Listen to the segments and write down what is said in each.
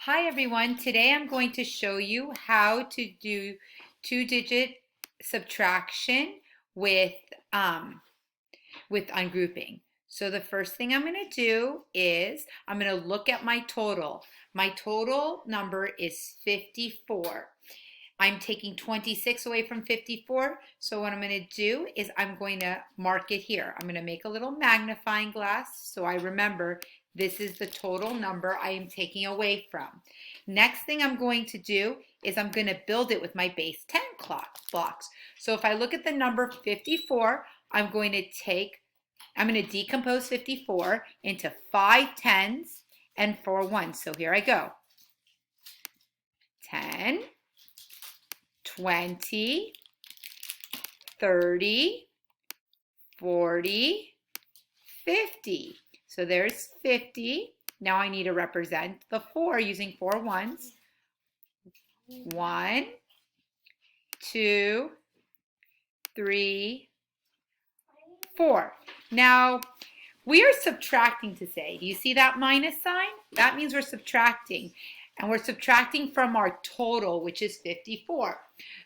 Hi everyone, today I'm going to show you how to do two-digit subtraction with, ungrouping. So the first thing I'm going to do is I'm going to look at my total. My total number is 54. I'm taking 26 away from 54, so what I'm going to do is I'm going to mark it here. I'm going to make a little magnifying glass so I remember this is the total number I am taking away from. Next thing I'm going to do is I'm going to build it with my base 10 blocks. So if I look at the number 54, I'm going to decompose 54 into 5 tens and 4 ones. So here I go. 10, 20, 30, 40, 50. So there's 50. Now I need to represent the 4 using 4 ones. 1, 2, 3, 4. Now we are subtracting today. Do you see that minus sign? That means we're subtracting. And we're subtracting from our total, which is 54.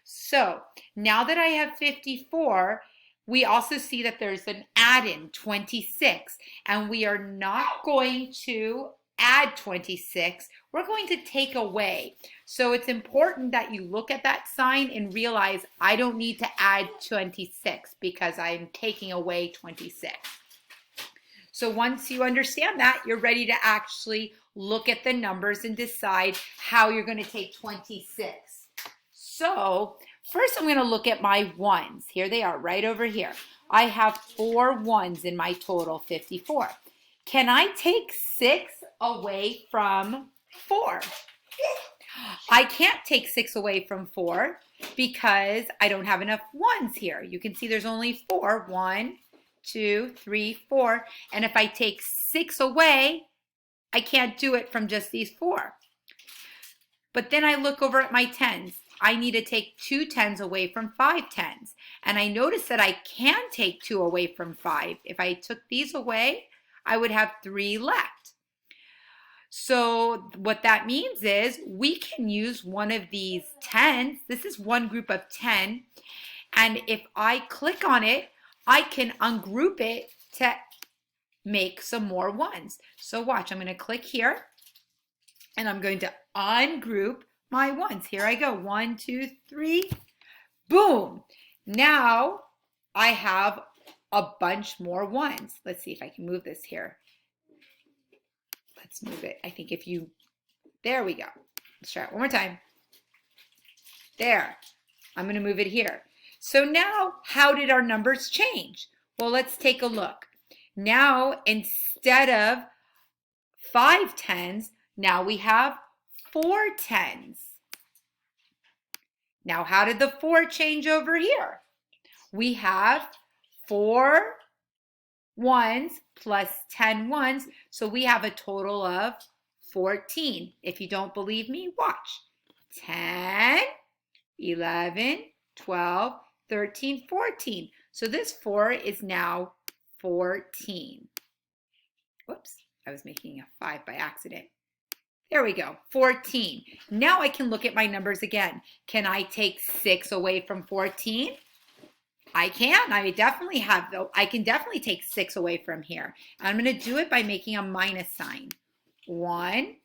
So now that I have 54, we also see that there's an add-in, 26. And we are not going to add 26. We're going to take away. So it's important that you look at that sign and realize I don't need to add 26 because I'm taking away 26. So once you understand that, you're ready to actually look at the numbers and decide how you're going to take 26. So first I'm going to look at my ones. Here they are right over here. I have 4 ones in my total 54. Can I take 6 away from 4? I can't take 6 away from 4 because I don't have enough ones here. You can see there's only 4. 1, 2, 3, 4. And if I take 6 away, I can't do it from just these 4. But then I look over at my tens. I need to take 2 tens away from 5 tens. And I notice that I can take 2 away from 5. If I took these away, I would have 3 left. So what that means is we can use one of these tens. This is one group of 10. And if I click on it, I can ungroup it to make some more ones. So watch, I'm going to click here and I'm going to ungroup my ones. Here I go. 1, 2, 3. Boom. Now I have a bunch more ones. Let's see if I can move this here. Let's move it. I think there we go. Let's try it one more time. There. I'm going to move it here. So now, how did our numbers change? Well, let's take a look. Now, instead of 5 tens, now we have 4 tens. Now, how did the 4 change over here? We have 4 ones plus 10 ones, so we have a total of 14. If you don't believe me, watch. 10, 11, 12, 13, 14. So this 4 is now 14. Whoops, I was making a 5 by accident. There we go, 14. Now I can look at my numbers again. Can I take 6 away from 14? I can. I can definitely take 6 away from here. I'm going to do it by making a minus sign. 1,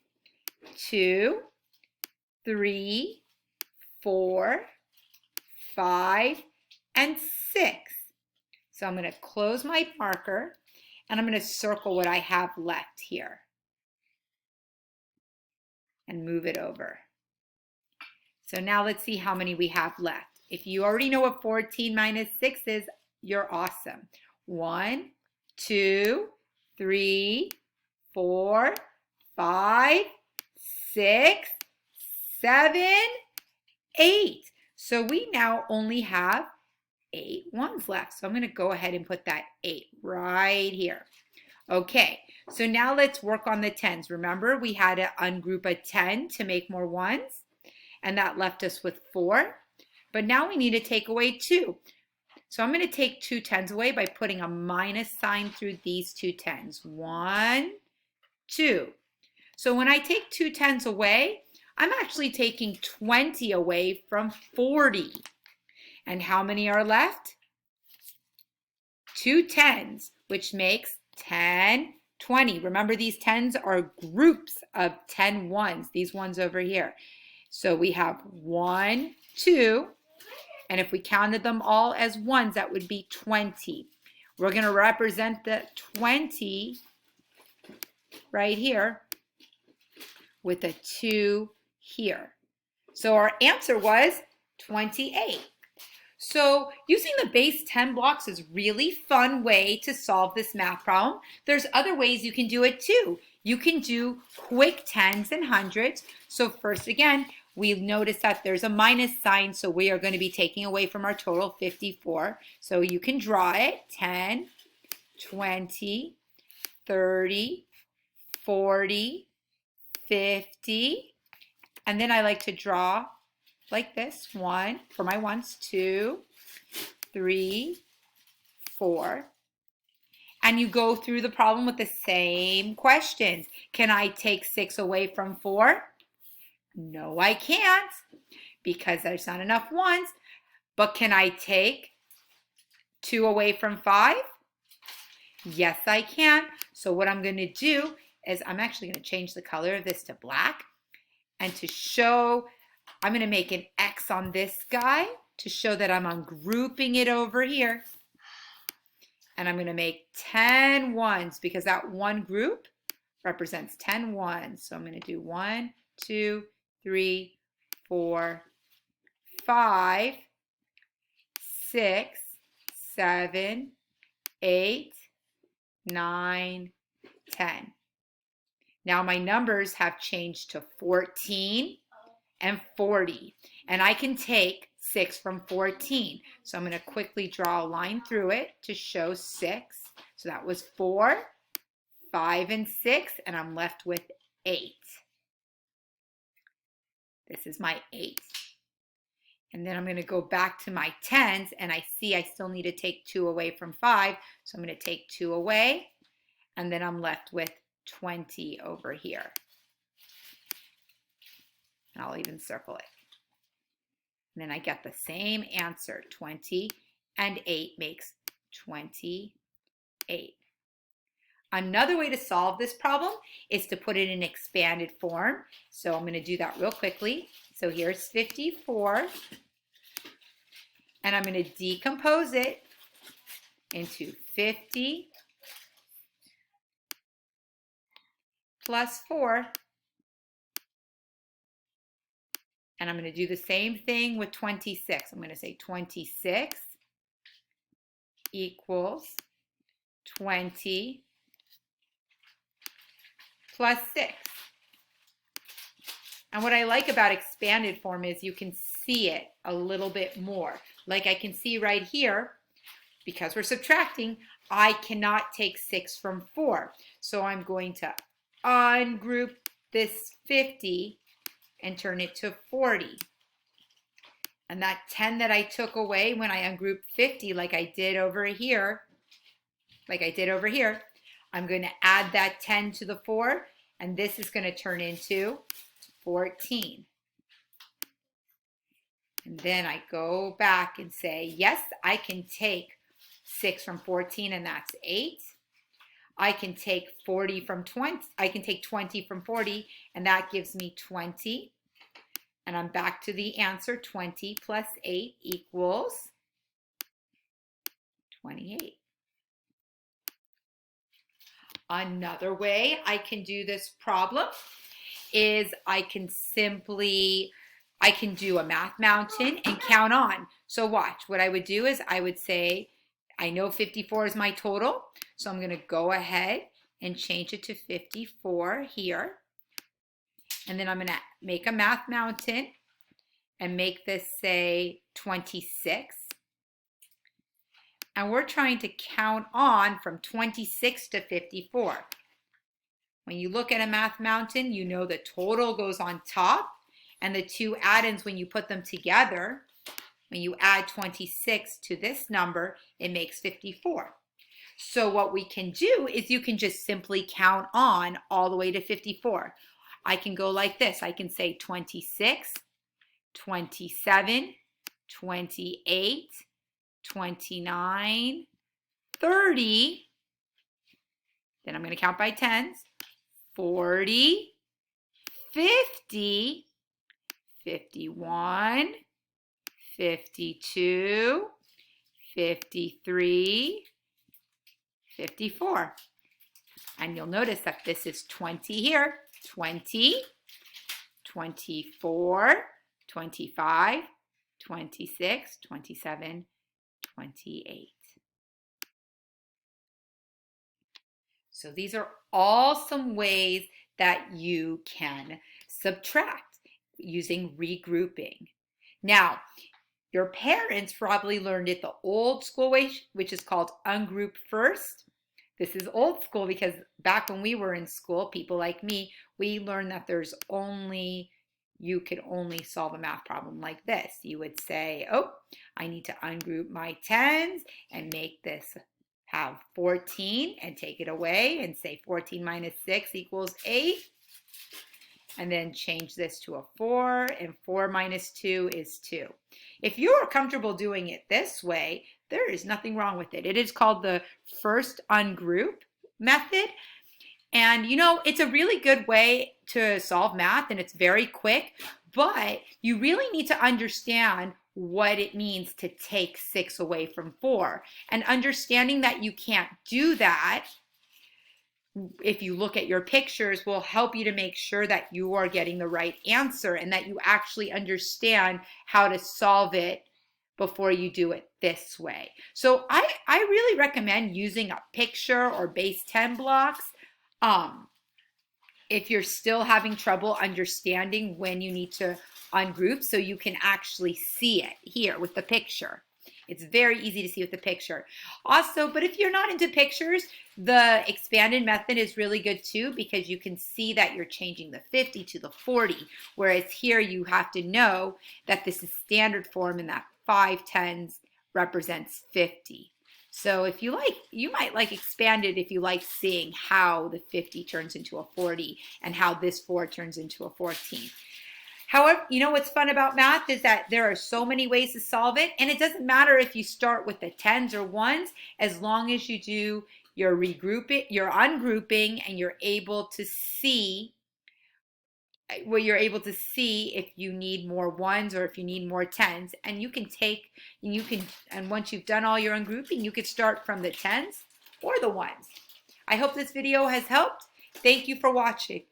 2, 3, 4, 5, and 6. So I'm going to close my marker and I'm going to circle what I have left here and move it over. So now let's see how many we have left. If you already know what 14 minus 6 is, you're awesome. 1, 2, 3, 4, 5, 6, 7, 8. So we now only have 8 ones left. So I'm going to go ahead and put that 8 right here. Okay, so now let's work on the tens. Remember, we had to ungroup a 10 to make more ones, and that left us with 4. But now we need to take away 2. So I'm going to take 2 tens away by putting a minus sign through these 2 tens. 1, 2. So when I take 2 10s away, I'm actually taking 20 away from 40. And how many are left? 2 10s, which makes 10, 20. Remember, these 10s are groups of 10 ones, these ones over here. So we have 1, 2, and if we counted them all as ones, that would be 20. We're going to represent the 20 right here with a 2 here. So our answer was 28. So using the base 10 blocks is a really fun way to solve this math problem. There's other ways you can do it too. You can do quick tens and hundreds. So first, again, we notice that there's a minus sign, so we are going to be taking away from our total 54. So you can draw it: 10, 20, 30, 40, 50. And then I like to draw like this: 1 for my ones, 2, 3, 4. And you go through the problem with the same questions. Can I take 6 away from 4? No, I can't, because there's not enough ones. But can I take 2 away from 5? Yes, I can. So what I'm going to do is I'm actually going to change the color of this to black. And to show, I'm going to make an X on this guy to show that I'm ungrouping it over here. And I'm going to make 10 ones because that one group represents 10 ones. So I'm going to do 1, 2, 3, 4, 5, 6, 7, 8, 9, 10. Now my numbers have changed to 14 and 40. And I can take 6 from 14. So I'm going to quickly draw a line through it to show 6. So that was 4, 5, and 6, and I'm left with 8. This is my 8. And then I'm going to go back to my 10s, and I see I still need to take 2 away from 5. So I'm going to take 2 away, and then I'm left with 20 over here. And I'll even circle it. And then I get the same answer. 20 and 8 makes 28. Another way to solve this problem is to put it in expanded form. So I'm going to do that real quickly. So here's 54. And I'm going to decompose it into 50 plus 4. And I'm going to do the same thing with 26. I'm going to say 26 equals 20 plus 6. And what I like about expanded form is you can see it a little bit more. Like I can see right here, because we're subtracting, I cannot take 6 from 4. So I'm going to ungroup this 50 and turn it to 40. And that 10 that I took away when I ungrouped 50, like I did over here, I'm going to add that 10 to the 4, and this is going to turn into 14. And then I go back and say, yes, I can take 6 from 14, and that's 8. I can take 40 from 20. I can take 20 from 40, and that gives me 20. And I'm back to the answer. 20 plus 8 equals 28. Another way I can do this problem is I can do a math mountain and count on. So watch, what I would do is I would say, I know 54 is my total, so I'm going to go ahead and change it to 54 here. And then I'm going to make a math mountain and make this say 26. And we're trying to count on from 26 to 54. When you look at a math mountain, you know the total goes on top, and the two add-ins, when you put them together, when you add 26 to this number, it makes 54. So what we can do is you can just simply count on all the way to 54. I can go like this. I can say 26, 27, 28, 29, 30. Then I'm going to count by tens. 40, 50, 51, 52, 53, 54. And you'll notice that this is 20 here. 20, 24, 25, 26, 27, 28. So these are all some ways that you can subtract using regrouping. Now, your parents probably learned it the old school way, which is called ungroup first. This is old school because back when we were in school, people like me, we learned that you could only solve a math problem like this. You would say, oh, I need to ungroup my tens and make this have 14 and take it away and say 14 minus 6 equals 8. And then change this to a 4, and 4 minus 2 is 2. If you are comfortable doing it this way, there is nothing wrong with it. It is called the first ungroup method. And you know, it's a really good way to solve math, and it's very quick, but you really need to understand what it means to take 6 away from 4. And understanding that you can't do that, if you look at your pictures, will help you to make sure that you are getting the right answer and that you actually understand how to solve it before you do it this way. So I really recommend using a picture or base 10 blocks if you're still having trouble understanding when you need to ungroup, so you can actually see it here with the picture. It's very easy to see with the picture. Also, but if you're not into pictures, the expanded method is really good too, because you can see that you're changing the 50 to the 40, whereas here you have to know that this is standard form and that 5 tens represents 50. So if you like, you might like expanded if you like seeing how the 50 turns into a 40 and how this 4 turns into a 14. However, you know what's fun about math is that there are so many ways to solve it, and it doesn't matter if you start with the tens or ones, as long as you do your regrouping, your ungrouping, and you're able to see if you need more ones or if you need more tens. And and once you've done all your ungrouping, you could start from the tens or the ones. I hope this video has helped. Thank you for watching.